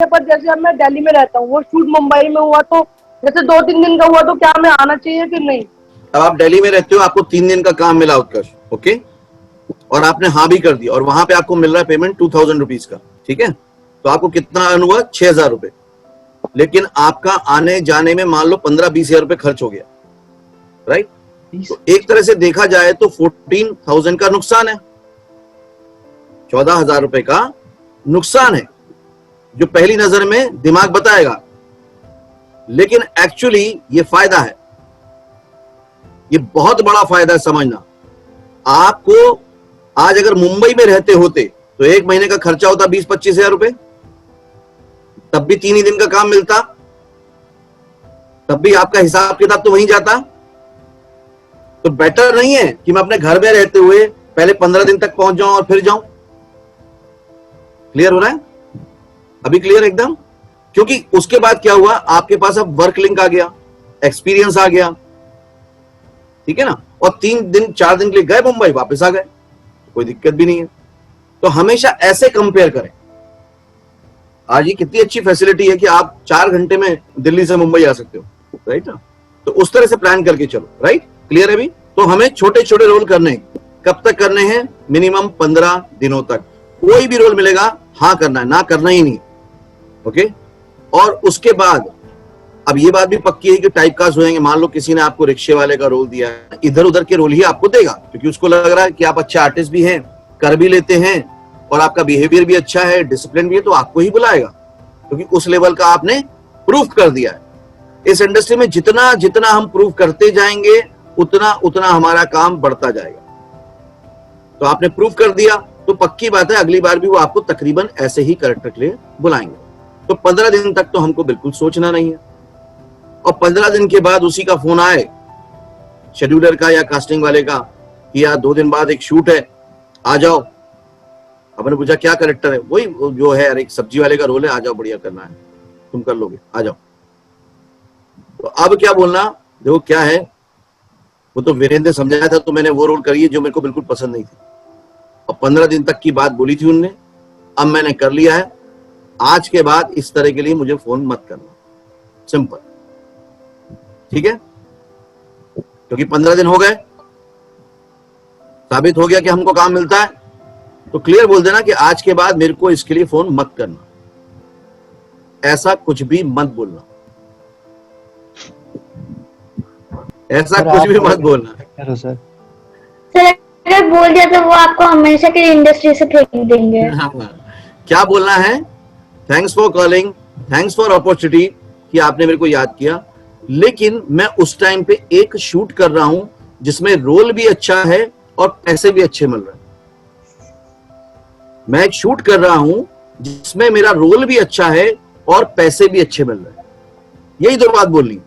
पर जैसे अब मैं दिल्ली में रहता हूँ, वो शूट मुंबई में हुआ, तो जैसे 2-3 दिन का हुआ तो क्या मैं आना चाहिए कि नहीं? अब आप दिल्ली में रहते हो, आपको 3 दिन का काम मिला उत्कर्ष, ओके, और आपने हाँ भी कर दिया और वहां पे आपको मिल रहा है पेमेंट 2000 रुपीज का, ठीक है, तो आपको कितना अर्न हुआ? 6000 रुपए। लेकिन आपका आने जाने में मान लो 15-20 हजार रुपए खर्च हो गया, राइट? तो एक तरह से देखा जाए तो 14,000 का नुकसान है, 14,000 रुपए का नुकसान है, जो पहली नजर में दिमाग बताएगा, लेकिन एक्चुअली ये फायदा है, ये बहुत बड़ा फायदा है। समझना, आपको आज अगर मुंबई में रहते होते तो एक महीने का खर्चा होता 20-25 हजार रुपए, तब भी 3 ही दिन का काम मिलता, तब भी आपका हिसाब किताब तो वहीं जाता। तो बेटर नहीं है कि मैं अपने घर में रहते हुए पहले 15 दिन तक पहुंच जाऊं और फिर जाऊं? क्लियर हो रहा है अभी? क्लियर एकदम? क्योंकि उसके बाद क्या हुआ, आपके पास अब वर्क लिंक आ गया, एक्सपीरियंस आ गया, ठीक है ना, और 3-4 दिन के लिए गए मुंबई, वापस आ गए, कोई दिक्कत भी नहीं है। तो हमेशा ऐसे कंपेयर करें। आज ये कितनी अच्छी फैसिलिटी है कि आप 4 घंटे में दिल्ली से मुंबई आ सकते हो, राइट ना? तो उस तरह से प्लान करके चलो, राइट? क्लियर है अभी? तो हमें छोटे छोटे रोल करने हैं। कब तक करने हैं? मिनिमम 15 दिनों तक। कोई भी रोल मिलेगा हाँ करना है, ना करना ही नहीं, ओके? और उसके बाद अब ये बात भी पक्की है कि टाइप कास्ट हो जाएंगे। मान लो किसी ने आपको रिक्शे वाले का रोल दिया है, इधर उधर के रोल ही आपको देगा, क्योंकि उसको लग रहा है कि आप अच्छे आर्टिस्ट भी हैं, कर भी लेते हैं और आपका बिहेवियर भी अच्छा है, डिसिप्लिन भी है, तो आपको ही बुलाएगा, क्योंकि उस लेवल का आपने प्रूफ कर दिया है। इस इंडस्ट्री में जितना जितना हम प्रूफ करते जाएंगे उतना उतना हमारा काम बढ़ता जाएगा। तो आपने प्रूफ कर दिया तो पक्की बात है अगली बार भी वो आपको तकरीबन ऐसे ही कैरेक्टर के लिए बुलाएंगे। तो 15 दिन तक तो हमको बिल्कुल सोचना नहीं है, और 15 दिन के बाद उसी का फोन आए शेड्यूलर का या कास्टिंग वाले का कि यार 2 दिन बाद एक शूट है, आ जाओ। अपने पूछा क्या कैरेक्टर है? वही जो है यार, एक सब्जी वाले का रोल है, आ जाओ, बढ़िया करना है, तुम कर लोगे, आ जाओ। तो अब क्या बोलना, देखो क्या है, वो तो वीरेंद्र ने समझाया था, तो मैंने वो रोल करी है जो मेरे को बिल्कुल पसंद नहीं थी, और 15 दिन तक की बात बोली थी उनने, अब मैंने कर लिया है। आज के बाद इस तरह के लिए मुझे फोन मत करना, सिंपल, ठीक है? क्योंकि 15 दिन हो गए, साबित हो गया कि हमको काम मिलता है, तो क्लियर बोल देना कि आज के बाद मेरे को इसके लिए फोन मत करना, ऐसा कुछ भी मत बोलना, ऐसा कुछ भी मत बोलना। सर अगर बोल दिया तो वो आपको हमेशा के लिए इंडस्ट्री से फेंक देंगे। क्या बोलना है? Thanks for calling, thanks for opportunity कि आपने मेरे को याद किया, लेकिन मैं उस टाइम पे एक शूट कर रहा हूं जिसमें रोल भी अच्छा है और पैसे भी अच्छे मिल रहे हैं। मैं एक शूट कर रहा हूं जिसमें मेरा रोल भी अच्छा है और पैसे भी अच्छे मिल रहे हैं, यही दो बात बोलनी।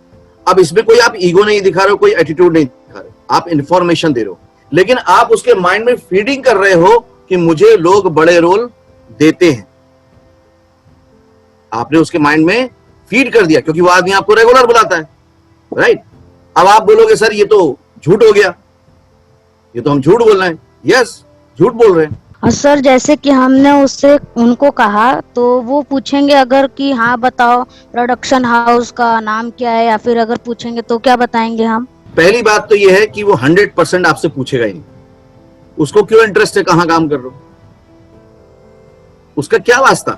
अब इसमें कोई आप ईगो नहीं दिखा रहे हो, कोई एटीट्यूड नहीं दिखा रहे, आप इंफॉर्मेशन दे रहे हो, लेकिन आप उसके माइंड में फीडिंग कर रहे हो कि मुझे लोग बड़े रोल देते हैं। आपने उसके माइंड में फीड कर दिया, क्योंकि वो आदमी आपको रेगुलर बुलाता है, राइट? अब आप बोलोगे सर ये तो झूठ हो गया, ये तो हम झूठ बोल रहे हैं। यस, झूठ बोल रहे हैं। और सर जैसे कि हमने उससे उनको कहा तो वो पूछेंगे अगर कि हाँ बताओ प्रोडक्शन हाउस का नाम क्या है, या फिर अगर पूछेंगे तो क्या बताएंगे हम? पहली बात तो ये है कि वो 100% आपसे पूछेगा ही नहीं। उसको क्यों इंटरेस्ट है कहां काम कर रहे हो? उसका क्या वास्ता?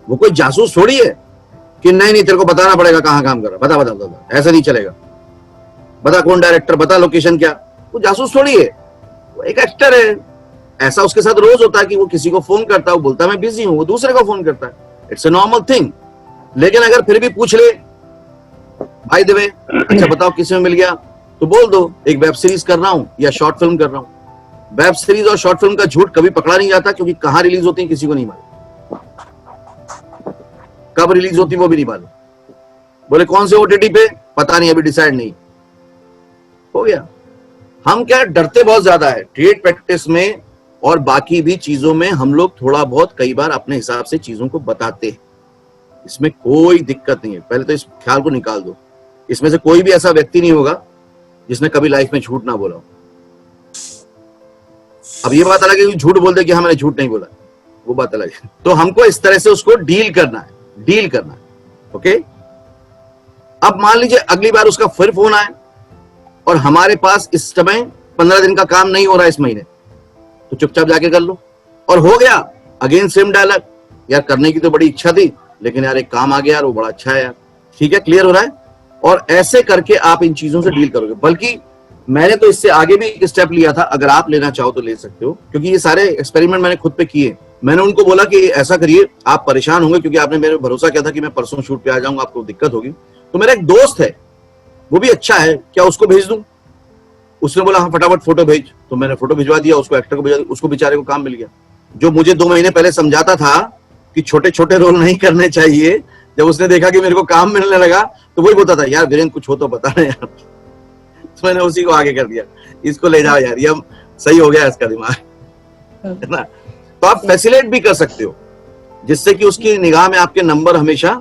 वो कोई जासूस थोड़ी है कि नहीं नहीं तेरे को बताना पड़ेगा कहां काम कर रहा, बता बता बता, ऐसा नहीं चलेगा, बता कौन डायरेक्टर, बता लोकेशन क्या। वो जासूस थोड़ी है, वो एक एक्टर है। ऐसा उसके साथ रोज होता है कि वो किसी को फोन करता है, वो बोलता है मैं बिजी हूं, वो दूसरे को फोन करता है, इट्स अ नॉर्मल थिंग। लेकिन अगर फिर भी पूछ ले भाई देवे, अच्छा बताओ किसी में मिल गया, तो बोल दो एक वेब सीरीज कर रहा हूं या शॉर्ट फिल्म कर रहा हूं। वेब सीरीज और शॉर्ट फिल्म का झूठ कभी पकड़ा नहीं जाता, क्योंकि कहां रिलीज होती है किसी को नहीं मालूम, कब रिलीज होती वो भी नहीं मालूम। बोले कौन से ओटीटी पे, पता नहीं, अभी डिसाइड नहीं हो गया। हम क्या डरते बहुत ज्यादा है ट्रेड प्रैक्टिस में और बाकी भी चीजों में, हम लोग थोड़ा बहुत कई बार अपने हिसाब से चीजों को बताते हैं, इसमें कोई दिक्कत नहीं है। पहले तो इस ख्याल को निकाल दो, इसमें से कोई भी ऐसा व्यक्ति नहीं होगा जिसने कभी लाइफ में झूठ ना बोला। अब ये बात अलग है कि झूठ बोल दे कि हाँ मैंने झूठ नहीं बोला, वो बात अलग है। तो हमको इस तरह से उसको डील करना है। ओके, अब मान लीजिए अगली बार उसका फिर फोन आए और हमारे पास इस समय 15 दिन का काम नहीं हो रहा है इस महीने, तो चुपचाप जाके कर लो। और हो गया अगेन सेम डायलॉग, यार करने की तो बड़ी इच्छा थी लेकिन यार एक काम आ गया यार, वो बड़ा अच्छा है यार। ठीक है, क्लियर हो रहा है? और ऐसे करके आप इन चीजों से डील करोगे। बल्कि मैंने तो इससे आगे भी एक स्टेप लिया था, अगर आप लेना चाहो तो ले सकते हो, क्योंकि ये सारे एक्सपेरिमेंट मैंने खुद पे किए। मैंने उनको बोला कि ऐसा करिए, आप परेशान होंगे क्योंकि आपने मेरे भरोसा किया था कि मैं परसों शूट पे आ जाऊंगा, आपको दिक्कत होगी। तो मेरा एक दोस्त है, वो भी अच्छा है, क्या उसको भेज दूं? उसने बोला हाँ फटाफट फोटो भेज। तो मैंने फोटो भिजवा दिया, उसको एक्टर को भेजा, उसको बेचारे को काम मिल गया। जो मुझे 2 महीने पहले समझाता था कि छोटे छोटे रोल नहीं करने चाहिए, जब उसने देखा कि मेरे को काम मिलने लगा तो वही बोलता था यार वीरेंद्र कुछ हो तो बता ना यार। तो मैंने उसी को आगे कर दिया, इसको ले जाओ यार, ये अब सही हो गया इसका दिमाग, है ना। तो आप फैसिलिटेट भी कर सकते हो जिससे कि उसकी निगाह में आपके नंबर हमेशा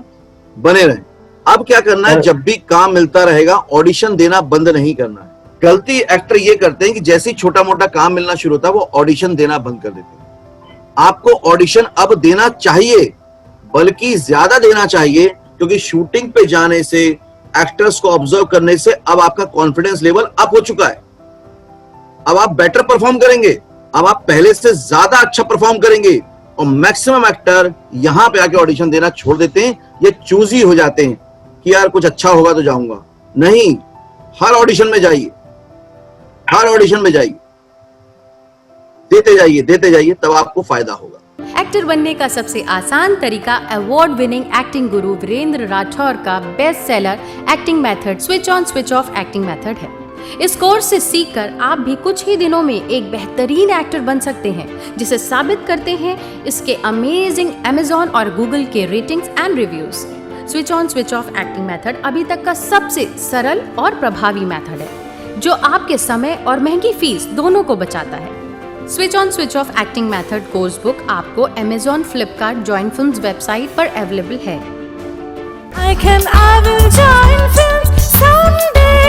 बने रहें। अब क्या करना है, जब भी काम मिलता रहेगा ऑडिशन देना बंद नहीं करना है। गलती एक्टर ये करते हैं कि जैसे ही छोटा मोटा काम मिलना शुरू होता है वो ऑडिशन देना बंद कर देते हैं। आपको ऑडिशन अब देना चाहिए, बल्कि ज्यादा देना चाहिए, क्योंकि शूटिंग पे जाने से, एक्टर्स को ऑब्जर्व करने से अब आपका कॉन्फिडेंस लेवल अप हो चुका है। अब आप बेटर परफॉर्म करेंगे, अब आप पहले से ज्यादा अच्छा परफॉर्म करेंगे। और मैक्सिमम एक्टर यहां पे आके ऑडिशन देना छोड़ देते हैं, ये चूजी हो जाते हैं कि यार कुछ अच्छा होगा तो जाऊंगा। नहीं, हर ऑडिशन में जाइए, हर ऑडिशन में जाइए, देते जाइए, तब आपको फायदा होगा। एक्टर बनने का सबसे आसान तरीका अवार्ड विनिंग एक्टिंग गुरु वीरेंद्र राठौर का best seller acting method switch on switch off acting method है। इस कोर्स से सीखकर आप भी कुछ ही दिनों में एक बेहतरीन एक्टर बन सकते हैं, जिसे साबित करते हैं इसके अमेजिंग Amazon और Google के ratings and reviews. Switch on switch off acting method अभी तक का सबसे सरल और प्रभावी मेथड है, जो आपके समय और महंगी फीस दोनों को बचाता है। Switch on switch off acting method course book आपको Amazon, Flipkart, join films website पर अवेलेबल है। I will join films someday.